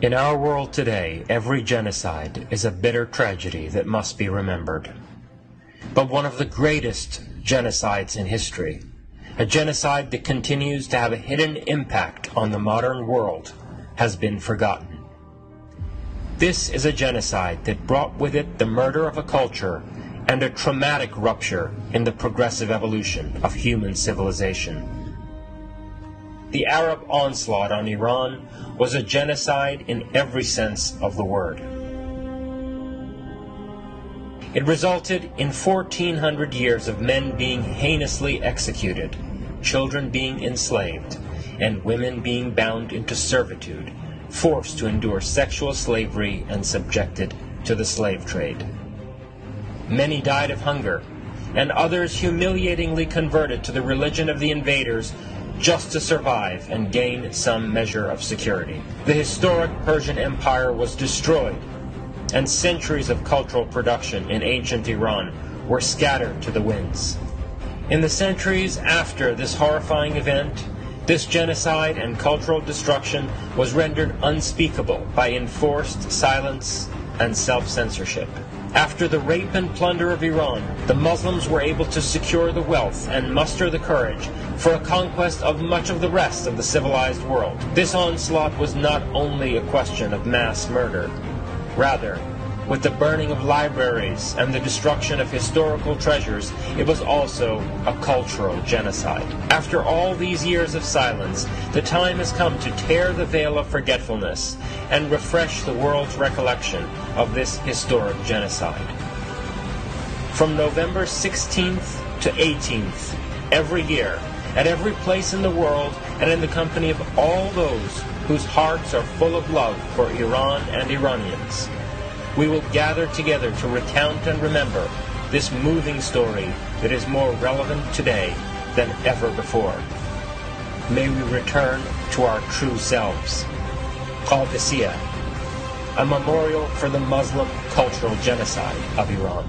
In our world today, every genocide is a bitter tragedy that must be remembered. But one of the greatest genocides in history, a genocide that continues to have a hidden impact on the modern world, has been forgotten. This is a genocide that brought with it the murder of a culture and a traumatic rupture in the progressive evolution of human civilization. The Arab onslaught on Iran was a genocide in every sense of the word. It resulted in 1,400 years of men being heinously executed, children being enslaved, and women being bound into servitude, forced to endure sexual slavery and subjected to the slave trade. Many died of hunger, and others humiliatingly converted to the religion of the invaders just to survive and gain some measure of security. The historic Persian Empire was destroyed, and centuries of cultural production in ancient Iran were scattered to the winds. In the centuries after this horrifying event, this genocide and cultural destruction was rendered unspeakable by enforced silence and self-censorship. After the rape and plunder of Iran, the Muslims were able to secure the wealth and muster the courage for a conquest of much of the rest of the civilized world. This onslaught was not only a question of mass murder. Rather, with the burning of libraries and the destruction of historical treasures, it was also a cultural genocide. After all these years of silence, the time has come to tear the veil of forgetfulness and refresh the world's recollection of this historic genocide. From November 16th to 18th, every year, at every place in the world and in the company of all those whose hearts are full of love for Iran and Iranians, we will gather together to recount and remember this moving story that is more relevant today than ever before. May we return to our true selves. Qadisiyah, a memorial for the Muslim cultural genocide of Iran.